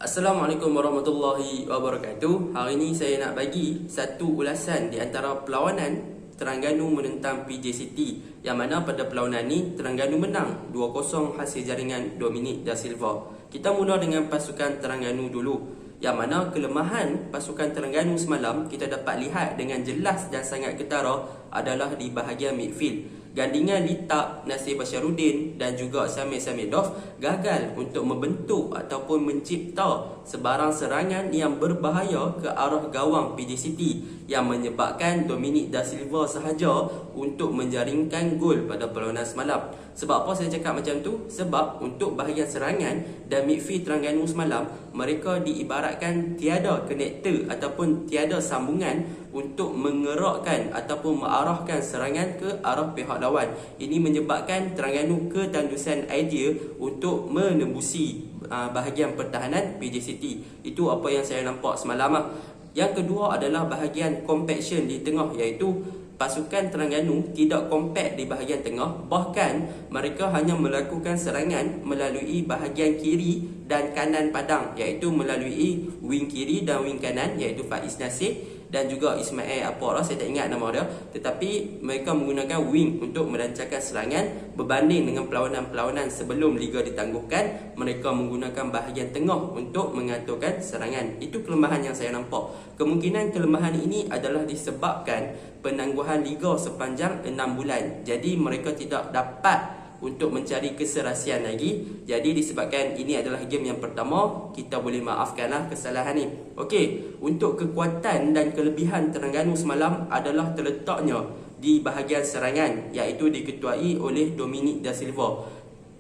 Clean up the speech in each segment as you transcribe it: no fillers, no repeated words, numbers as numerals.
Assalamualaikum warahmatullahi wabarakatuh. Hari ini saya nak bagi satu ulasan di antara perlawanan Terengganu menentang PJ City, yang mana pada perlawanan ni Terengganu menang 2-0 hasil jaringan Dominic Da Silva. Kita mula dengan pasukan Terengganu dulu, yang mana kelemahan pasukan Terengganu semalam kita dapat lihat dengan jelas dan sangat ketara adalah di bahagian midfield. Gandingan Litak, Nasir Basharuddin dan juga Samir Samidov gagal untuk membentuk ataupun mencipta sebarang serangan yang berbahaya ke arah gawang PJ City, yang menyebabkan Dominic Da Silva sahaja untuk menjaringkan gol pada perlawanan semalam. Sebab apa saya cakap macam tu? Sebab untuk bahagian serangan dan midfield Terengganu semalam, mereka diibaratkan tiada konektor ataupun tiada sambungan untuk mengerakkan ataupun mengarahkan serangan ke arah pihak lawan. Ini menyebabkan Terengganu ketandusan idea untuk menembusi bahagian pertahanan PJ City. Itu apa yang saya nampak semalam. Yang kedua adalah bahagian compaction di tengah, iaitu pasukan Terengganu tidak compact di bahagian tengah, bahkan mereka hanya melakukan serangan melalui bahagian kiri dan kanan padang, iaitu melalui wing kiri dan wing kanan, iaitu Faiz Nasir dan juga Ismail apa lah, saya tak ingat nama dia. Tetapi mereka menggunakan wing untuk melancarkan serangan, berbanding dengan perlawanan-perlawanan sebelum liga ditangguhkan, mereka menggunakan bahagian tengah untuk mengaturkan serangan. Itu kelemahan yang saya nampak. Kemungkinan kelemahan ini adalah disebabkan penangguhan liga sepanjang 6 bulan. Jadi mereka tidak dapat untuk mencari keserasian lagi. Jadi disebabkan ini adalah game yang pertama, kita boleh maafkanlah kesalahan ni. Okey, untuk kekuatan dan kelebihan Terengganu semalam adalah terletaknya di bahagian serangan, iaitu diketuai oleh Dominic Da Silva.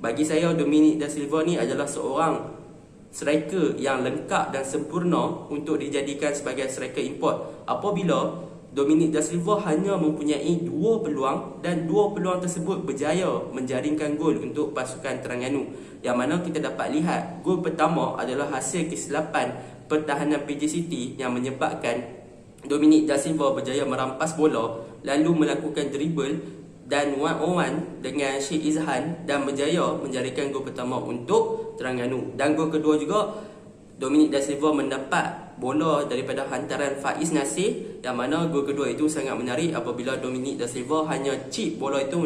Bagi saya, Dominic Da Silva ni adalah seorang striker yang lengkap dan sempurna untuk dijadikan sebagai striker import. Apabila Dominic Da Silva hanya mempunyai 2 peluang dan 2 peluang tersebut berjaya menjaringkan gol untuk pasukan Terengganu, yang mana kita dapat lihat gol pertama adalah hasil kesilapan pertahanan PJ City yang menyebabkan Dominic Da Silva berjaya merampas bola lalu melakukan dribble dan one-on-one dengan Syed Izhan dan berjaya menjaringkan gol pertama untuk Terengganu. Dan gol kedua juga Dominic Da Silva mendapat bola daripada hantaran Faiz Nasir, yang mana gol kedua itu sangat menarik apabila Dominic Da Silva hanya chip bola itu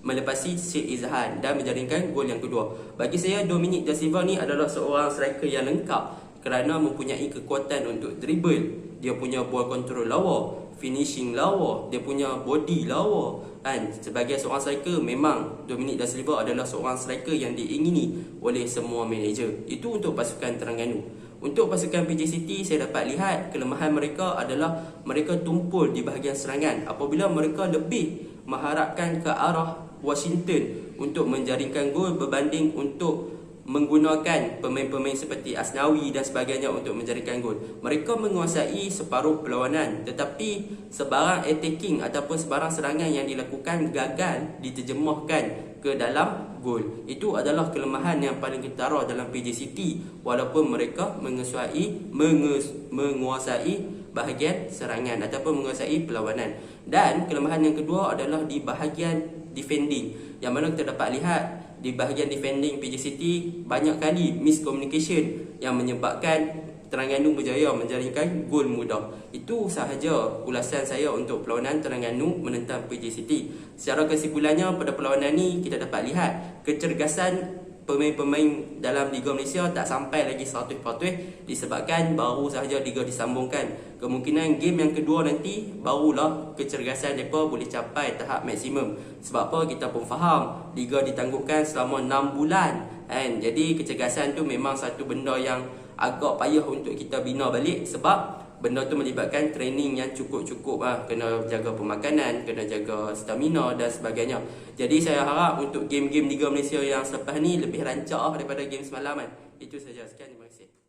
melepasi Syed Izhan dan menjaringkan gol yang kedua. Bagi saya, Dominic Da Silva ni adalah seorang striker yang lengkap kerana mempunyai kekuatan untuk dribble, dia punya ball control lawa, finishing lawa, dia punya body lawa. Dan sebagai seorang striker, memang Dominic Da Silva adalah seorang striker yang diingini oleh semua manager. Itu untuk pasukan Terengganu. Untuk pasukan PJ City, saya dapat lihat kelemahan mereka adalah mereka tumpul di bahagian serangan apabila mereka lebih mengharapkan ke arah Washington untuk menjaringkan gol berbanding untuk menggunakan pemain-pemain seperti Asnawi dan sebagainya untuk menjaringkan gol. Mereka menguasai separuh perlawanan, tetapi sebarang attacking ataupun sebarang serangan yang dilakukan gagal diterjemahkan ke dalam gol. Itu adalah kelemahan yang paling ketara dalam PJ City, walaupun mereka menguasai bahagian serangan ataupun menguasai perlawanan. Dan kelemahan yang kedua adalah di bahagian defending, yang mana kita dapat lihat di bahagian defending PJ City banyak kali miscommunication yang menyebabkan Terengganu berjaya menjaringkan gol mudah. Itu sahaja ulasan saya untuk perlawanan Terengganu menentang PJ City. Secara kesimpulannya, pada perlawanan ni kita dapat lihat kecergasan pemain-pemain dalam Liga Malaysia tak sampai lagi 100% disebabkan baru sahaja Liga disambungkan. Kemungkinan game yang kedua nanti barulah kecergasan mereka boleh capai tahap maksimum. Sebab apa? Kita pun faham Liga ditangguhkan selama 6 bulan kan? Jadi kecergasan tu memang satu benda yang agak payah untuk kita bina balik, sebab benda tu melibatkan training yang cukup-cukup lah. Kena jaga pemakanan, kena jaga stamina dan sebagainya. Jadi saya harap untuk game-game Liga Malaysia yang selepas ni lebih rancak daripada game semalam kan. Itu saja, sekian, terima kasih.